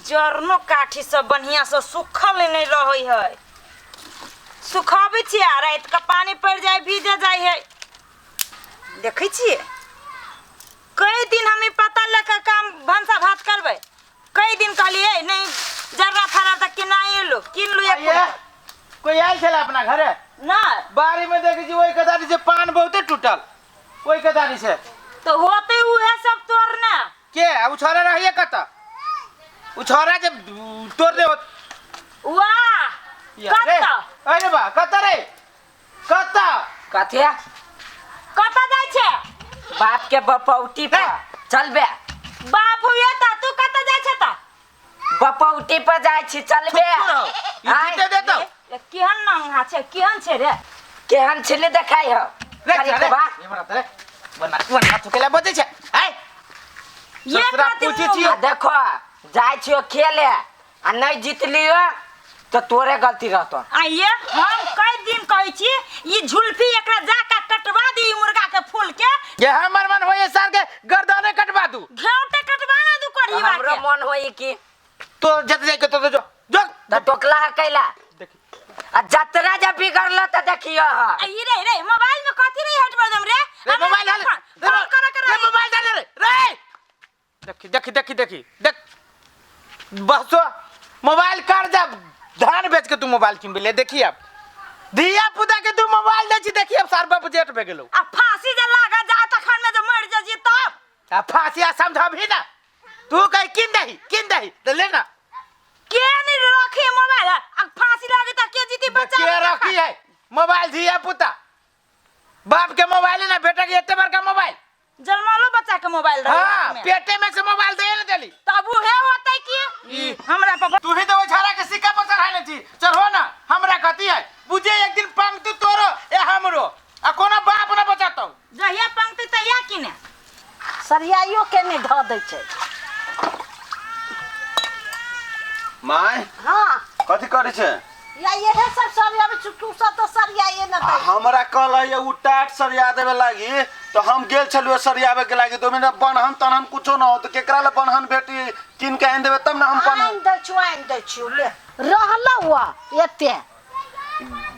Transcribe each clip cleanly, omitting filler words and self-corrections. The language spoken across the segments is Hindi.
जरनो काठी सब बढ़िया से सुखल नहीं रही है। सुखाबे छी आ रात का पानी पड़ जाए भीज जाए है। देखे छिए कई दिन हमें पता लगा काम भंसा भात करबे। कई दिन कहलिए नहीं जर्रा फरा तक के ना एलो किन लो एक कोई आयल छला अपना घरे ना बारी में देखे जी वही कदारी से पान बहुते टूटल वही कदारी से तो होते हुए सब तोड़ना के उछारा रहिए कता उछारा जब तोड़ दे वाह कत्ता अरे बा कता रे कता कथिया कत्ता जाय छे बाप के बपौटी पर चल बे बाप हुए ता तू कत्ता जाय छे ता बपौटी पर जाय छी चल बे इते दे तो केहन नंगा छे केहन छे रे केहन छले देखाई हो रे बा ये मरा तरे बना तो केला बजे छे आय ये ससुरा पूछे छी देखो जाय छियो खेले आ नहीं जीतलियो तो तोरे गलती रहतो। आइए हम कई दिन कहै छी ई झुलफी एकरा जाका कटवा दी मुर्गा के फूल के ये हमर मन होए सार के गर्दने कटवा दू घेउटे कटवा ना दू कढ़ी बा हमरो मन होई की तो जत जाय के तो जो तो टोकला है कैला देखी आ जतरा जब बिगड़लो त देखियो ह आई रे रे मोबाइल में कथि नहीं हट बदम रे रे मोबाइल डाल रे मोबाइल डाल रे देखी देखी देखी देखी देख बस मोबाइल कर जा धान बेच के तू मोबाइल किन ले देखी अब दिया पुता के तू मोबाइल दे छी देखी अब सार बाप जेठ पे गेलो आ फांसी जे लागा जा तखन में जे मर जे तब आ फांसी समझा भी ना तू कहीं किन दही तो लेना के नहीं रखी मोबाइल आ फांसी लागे त के जीती बच्चा के रखी है मोबाइल दिया पुता बाप के मोबाइल है ना बेटा के इतने बड़का मोबाइल जन्मलो बच्चा के मोबाइल रह हां पेटे में से मोबाइल दे ना देली तब उहे होतै की हमरा पापा तू ही तो छारा के सिक्का पर चढ़ाने छी चढ़ो ना हमरा कहती है बुझे एक दिन पंक्ति तोरो ए हमरो आ कोनो बाप ना बचातो जहिया पंक्ति तहिया किने सरियाइयो के नहीं ध दै छै। माय हाँ कथी करे छे या ये सब सरिया में तू सब तो सरियाइए न दै हमरा कल है उ टाट सरिया देवे लागी तो हम गेल छलु सरियावे के लागी तो मेरा बनहन तनहन कुछो न हो तो केकरा ले बनहन बेटी किन के आइन देवे तब ना हम आइन दै छु ले रहला हुआ एते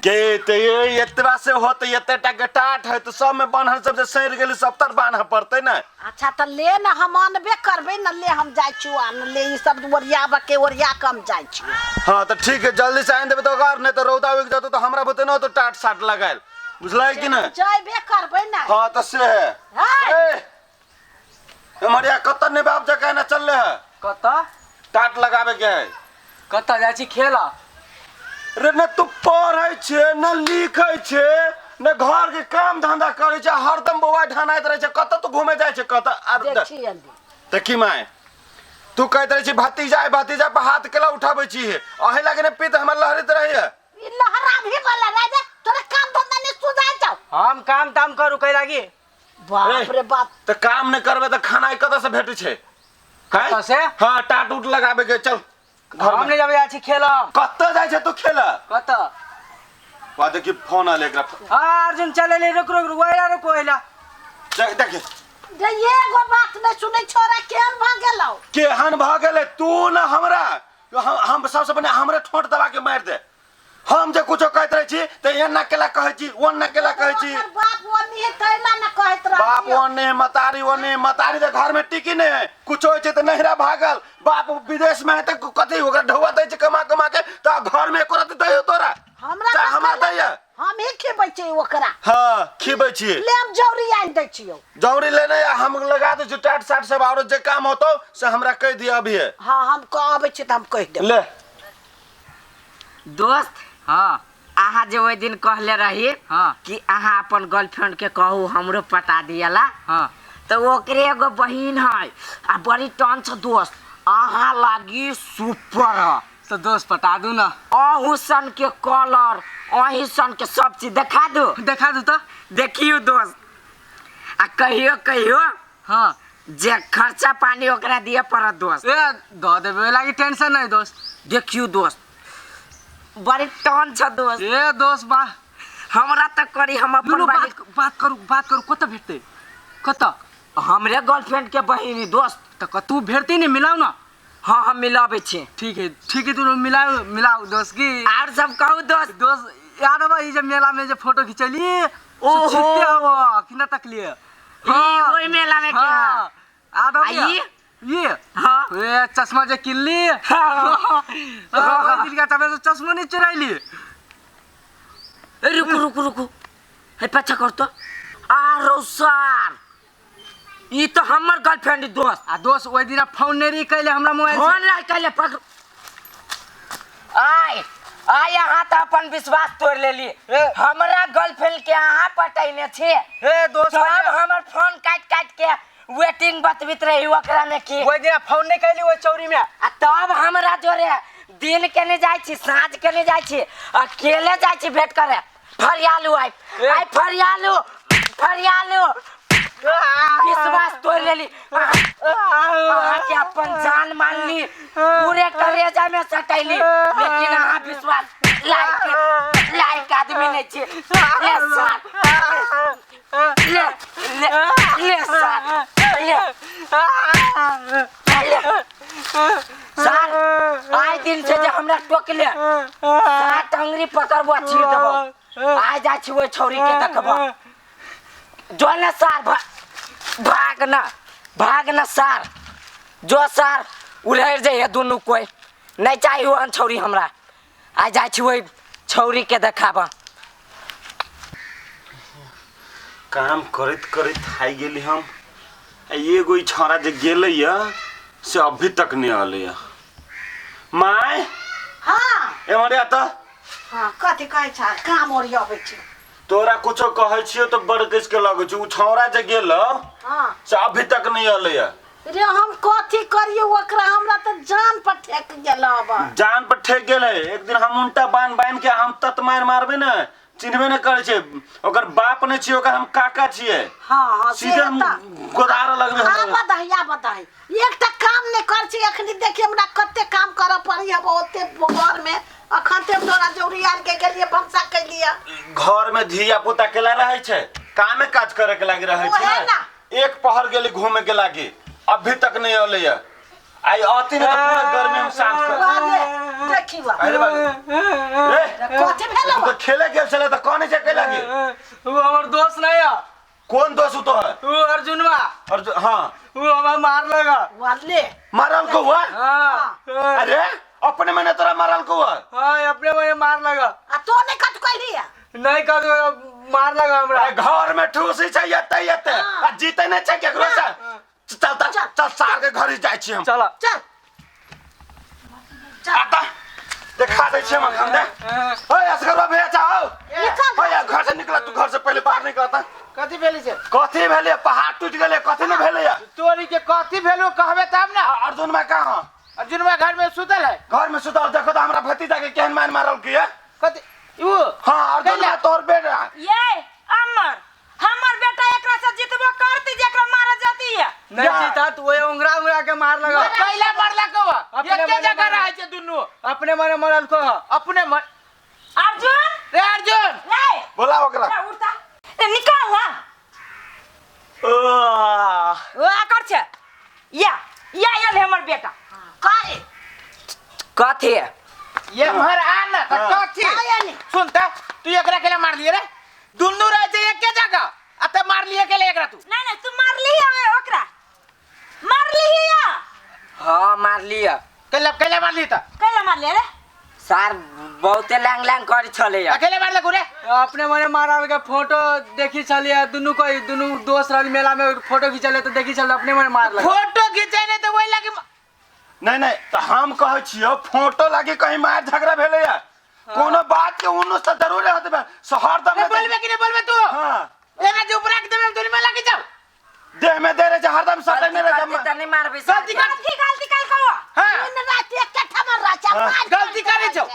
गे ते एतबा से होत एते टा के टाट है तो सब में बनहन सब जे सैर गेली सब तर बान्ह पड़ते ना। अच्छा तो ले न हम आनबे करबे न ले हम जाय छु आन ले ई सब ओरियाब के ओरिया कम जाय छु। हां तो ठीक है जल्दी से आइन देवे तो अगर नहीं तो रौदा उग जातो तो हमरा बते न तो टाट साट लगाएल बुझलै कि ना जायबे करबे ना। हां तो से है ए हमरिया कत ने बाप जका ना चलले है कता टाट लगावे के है कता जाय छी खेला रे न तू पढ़ै छे न लिखै छे न घर के काम धंधा करे छे हरदम बौआ ढानाइत रहे छे कत तू घूमे जाय छे कत देखी जल्दी देखी माय तू कहत रहे छी भतीजा पे हाथ केला उठाबै छी अहे लागे ने पीत हमर लहरित रही है ई लहरा भी वाला राजा तोरे काम धंधा नहीं सुझाय जाओ हम काम ताम करू कै लागी बाप रे बाप त काम न करबे त खाना कत से भेटै छे कत से हां टाट उट लगाबे के चल घर हम में नहीं जाबे जाय छी खेला कत जाय छे तू खेला कत बा देखी फोन आले एकरा अर्जुन चले ले रुक ओइला देख जे ये गो बात नहीं सुनै छोरा केन भ गेलौ केहन भ गेले तू न हमरा हम सबसे पहले हमरे ठोट दबा के मार दे हम जे कुछो कहत रही छी त एन न केला कहै छी ओन न केला कहै छी बाप ओनी है तैला न कहत रह बाप ओने मतारी दे घर में टिकी नहीं है कुछ होय छै त नहिरा भागल बाप विदेश में है त कथि ओकरा ढौआ दै छै कमा के त घर में एको रति दै तोरा हमरा दैया हम ही खिबै छी ओकरा हां खिबै छी ले हम जौरी आइन दै छियो जौरी लेने हम लगा दे छी टाट साट सब और जे काम होतो से हमरा कह दिया अभी है हां हम कहबै छी त हम कह देब ले दोस्त हां आहा जे ओइ दिन कहले रही हां कि आहा अपन गर्लफ्रेंड के कहू हमरो पटा दियला हां तो ओकरे एगो बहिन है आ बड़ी टन छ दोस्त आहा लागी सुपर तो दोस्त पटा दू ना अहुसन के कलर अहिसन के सब चीज दिखा दू तो देखियो दोस्त आ कहियो हां जे खर्चा पानी ओकरा दिए पड़त दोस्त ए द देबे लागी टेंशन नहीं दोस्त देखियो दोस्त बड़ी टन छ दोस्त ए दोस्त बा हमरा तक करी हम अपन बात करू कत भेटते कत हमरे गर्लफ्रेंड के बहिनी दोस्त त तू भेटती नहीं मिलाऊ ना हाँ हम मिलाबे छी। ठीक है तू मिलाओ मिलाओ दोस्त की और सब कहू दोस्त। दोस्त याद है ये जब मेला में जब फोटो खिंचली ओहो। छिट्टे हो कितना तक लिए हाँ वही मेला में क्या हाँ याद हो गया ये हाँ ये चश्मा जो किन ली दिल का तबे से चश्मा नहीं चुरा ली रुको रुको रुको है पीछा कर तो आरो सर ये तो हमर गर्लफ्रेंड दोस्त आ दोस्त ओइ दिन फोन नहीं रही कैले हमरा मोबाइल फोन रह कैले पकड़ आय आय यहाँ तो अपन विश्वास तोड़ लेली हमरा गर्लफ्रेंड के यहाँ पटैने छे ए दोस्त सब हमर फोन काट काट के वेटिंग बतबित रही ओकरा में की ओइ दिन फोन नहीं कैली ओइ चौरी में आ तब हमरा जोरे दिन के ने जाय छी साँझ के ने जाय छी अकेले जाय छी भेंट करे फरियालू आय फरियालू विश्वास तोड़ लेली के अपन जान मान ली पूरे कलेजा में सटैली लेकिन अहाँ विश्वास लायक आदमी नहीं छी ले सर ले सर सर आय दिन से जो हमरा टोकले सात अंगरी पकड़बो चीर देबो आय जा छी ओइ छौरी के देखबो जो न सर भाग न सर जो सर उलहर जाइए दोनों कोई नहीं चाहिए वो छौरी हमरा आ जाए छी वही छौरी के देखाबा काम करत करत हाई गेली हम एगो ई छौरा जे गेलै से अभी तक नहीं आले माय हाँ एमरे आता हाँ कथी कहै छ काम ओरियाबै छी तोरा कुछो कहै छियो तो बड़ किस के लगै छ उ छौरा जे गेल हाँ से अभी तक नहीं आले रे हम कथी करियो ओकरा हमरा तो जान पर ठेक गेल अब जान पर ठेक गेलै एक दिन हम उल्टा बांध के हम तत मारबे न चिन्हबे न करे छे ओकर बाप ने छी ओकर हम काका छिए हाँ सीधे हम गोदार लगबे हाँ बधाई एकटा काम नहीं कर छी एखनी देखि हमरा कते काम कर पड़ी अब ओते घर में अखन ते तोरा जौरी आर के गेलिए भंसा कैलिए घर में धिया पुता केला रहे छे कामे काज करे के लागी रहे छे ना एक पहर गेली घूमे के लागी अभी तक नहीं आले आई आती न तो पूरा गर्मी में शांत कर देखी बा अरे बाबू कथी भेलो तो खेले गेल चले तो कौन से के लागी वो हमर दोस्त नहीं है कौन दोस्त तो है वो अर्जुनवा अर्जुन हां वो हमें मार लगा वाले मारल को हुआ हाँ अरे अपने मैंने तोरा मारल को हुआ हाँ अपने मुझे मार लगा आ तो ने कट कैलिए नहीं कर मार लगा हमरा घर में ठूसी चाहिए तैयते आ जीते नहीं चाहिए केकरो से चल सार के घर ही जाय छी हम चला चल आता देखा दे छी हम दे ओए असगरवा भैया चाहो निकल ओए घर से निकला तू घर से पहले बाहर निकलता कथी भेली से कथी भेले पहाड़ टूट गेले कथी न भेले तोरी के कथी भेलू कहबे तब ना अर्जुन में कहां अर्जुनवा घर में सुतल है घर में सुतल देखो तो हमरा भतीजा के केहन मार मारल किया कथी वो हां अर्जुन में तोर बेटा ये अमर हमर बेटा एकरा से जितबो करती जेकरा मारा जाती है नहीं जीता तू वो उंगरा के मार लगा पहले मरला को अपने एके जगह मरे रहे छे दुनु अपने मरे मरल को अपने अर्जुन रे अर्जुन ले बोला ओकरा ले उठा ए निकाल ना ओ कर छे या आयल हमर बेटा करे कथी ये मर आना कथी आयल सुन त तू एकरा केला मार लिए रे दुनु रहे छे एके जगह अते मार लिए केले एकरा तू नहीं तू मार ली है ओकरा मार ली है हाँ मार लिया केले मार ली त कैला मार ले रे सर बहुते लैंग लैंग करी छले अकेले मार ले रे अपने मने मारल के फोटो देखी छलिए दुनु दोस्त रहल मेला में फोटो खिंचले तो देखी छल अपने मने मार ले फोटो खिंचे ने तो वही लागे नहीं तो हम कहै छियो फोटो लागे कहीं मार झगड़ा भेले या कोनो बात के उन्नस त जरूर होते बा शहर दम बोलबे कि नहीं बोलबे तू हां लेना जो ऊपर एकदम दुनु में लागे जाओ देह में दे रे हरदम सटे में रे तनी मारबे गलती कर कहो हां इन रात एक कट्ठा मार राचा मार गलती करे छो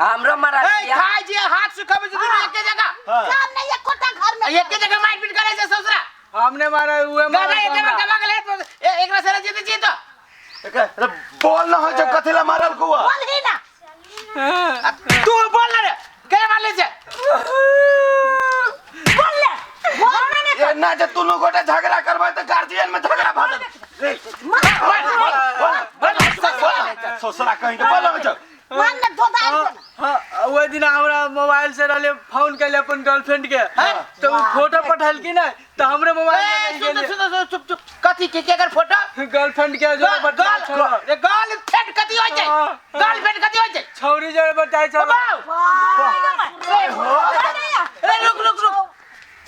हमरो मारा ए खाई जे हाथ सुखाबे दुनु एके जगह काम नहीं एक कोटा घर में एके जगह मारपीट करे से ससुरा हमने मारा हुए मारा एके गवा गले एकरा से जीत जी तो बोल न हो जो कथीला मारल को बोल ही ना तू बोल रे के मार ले छे बोल ले ये ना जे तू गोटे झगड़ा करबे त गार्जियन में झगड़ा भ जाए बोल ससुरा कहीं के बोलो छ मान न धोदाई दे हाँ वो दिन हमरा मोबाइल से रहले फोन कैले अपन गर्लफ्रेंड के तो वो फोटो पठाइल की ना तो हमरे मोबाइल में सुनो गेले सुनो सुनो, चुप चुप कथी के केकर फोटो गर्लफ्रेंड के जो बताई छ गर्लफ्रेंड कथी होय छै गर्लफ्रेंड कथी होय छै छौरी जो बताई छ अरे रुक रुक रुक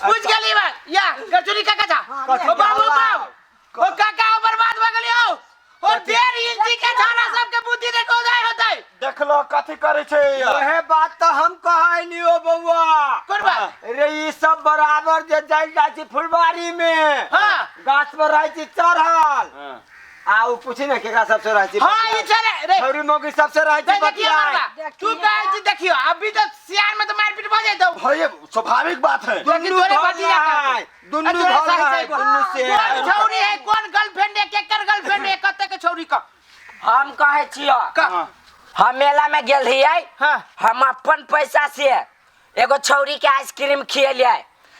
बुझ गेली बात या गचुरी काका था ओ बाबू बाबू ओ काका बर्बाद भ गेलियो ओ 1.5 इंची के झाड़ा सबके बुद्धि देखो जाय होतै देख लो कथी करे छै ओहे बात तो हम कहनी ओ बउआ कोन बात रे ई सब बराबर जे जाई जाइ छी फुलबाड़ी में हां गाछ पर रहै छी चढ़ल आ उ पूछी ना केकरा सबसे रहै छी हां ई चले रे छौरी मौगी सबसे रहै छी देखियो बाबा तू कहै छी देखियो अभी तो सियार में तो मारपीट भ जाई तो भाई स्वाभाविक बात है लेकिन तोरे भतीजा का दुन्नु धोल है दुन्नु से कौन छौरी है कौन गर्लफ्रेंड है केकर गर्लफ्रेंड है कते के छौरी का हम कहे छियो हम मेला में गेल रहिए हां हम अपन पैसा से एगो छौरी के आइसक्रीम खिएलिए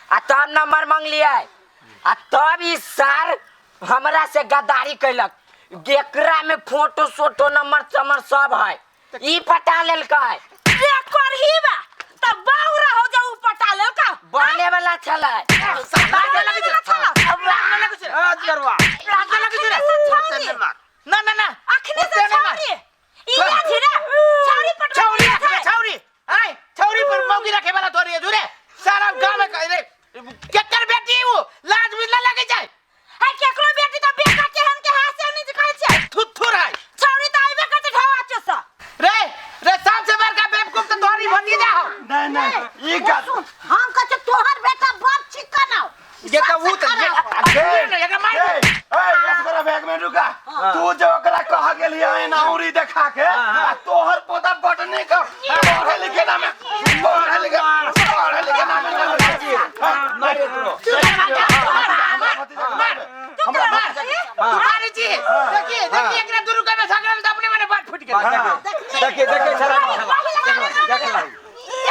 आ तब नंबर मांगलिए आ तब ई सार हमरा से गद्दारी कैलक गेकरा में फोटो सोटो नंबर सब है ई पटा लेलकै रे करही बा तब बाउरा हो जाऊ पटा ले का बने वाला छलै लागे लगे छै अब लागे लगे छै आज करवा लागे लगे छै ना ना ना अखने से छौरी ई या धीरे छौरी पटा छौरी छौरी आई छौरी पर मौगी रखे वाला तोरी है जुरे सारा गांव में कह रे केकर बेटी है वो लाज भी लगे जाए है केकरो बेटी त बेटा केहन के हाथ से नहीं कहै छै थुथुर है छौरी त आइबे करते ढवा चोसा रे रे सबसे बड़का बेवकूफ तो तोरी भतीजा हो नहीं नहीं ई का हम कह तोहर बेटा बड़ चिकन हो ये तो वो तो ये मार ए बड़ा बैग में रुका तू जो ओकरा कह गेली है नाउरी देखा के तोहर पोता बटने का पढ़े लिखे ना में पढ़े लिखे ना में मारे करो हमरा तुम्हारी जी देखिए देखिए एकरा दुरु के में झगड़ा में अपने मने बात फूट गेल देखिए देखिए चला देख ला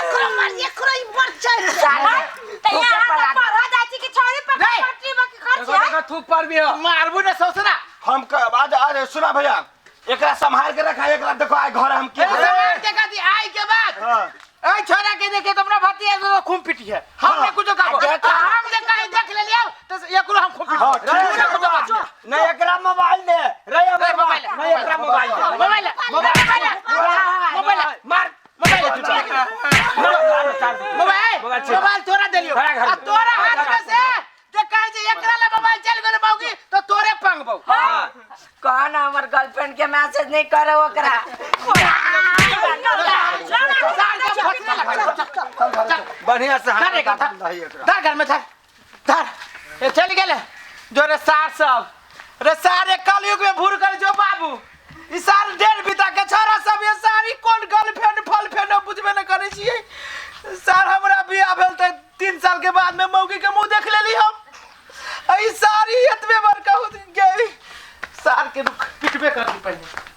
एकरो मार एकरो ई बड़ चढ़ साला त यहाँ पर हो जाई कि छौरी पटा पटरी में खर्च एगो देखा थूक पर भी हो मारबू ना ससुरा हम आज सुना भैया एकरा संभाल के रखा एकरा देखो आइ घर हम के सामान देखा दी आई के बाद ए छोरा के देखे तो अपना भतीजा को खून पीटी है हमने कुछ कहा हम देख ले लिया तो एकरो हम खून पीटी नहीं एकरा मोबाइल दे रे मोबाइल नहीं एकरा मोबाइल दे मोबाइल मोबाइल मार मोबाइल तोरा देलियो आ तोरा हाथ में से जे कहे जे एकरा ले मोबाइल चल गेल मौगी तो तोरे पंगबौ कौन हमर गर्लफ्रेंड के मैसेज नहीं करे ओकरा बढ़िया से धर घर में धर ये चल गेले जो रे सार सब रे सारे कलयुग में भूर कर जो बाबू ई साल डेढ़ बिता के छोरा सब ये सारी कोन गर्लफ्रेंड फलफ्रेंड बुझबे न करे छिए सार हमरा बियाह भेल त 3 साल के बाद में मौगी के मुंह देख लेली हम ई सारी एतबे बड़का हो गई सार के पिटबे करती पहले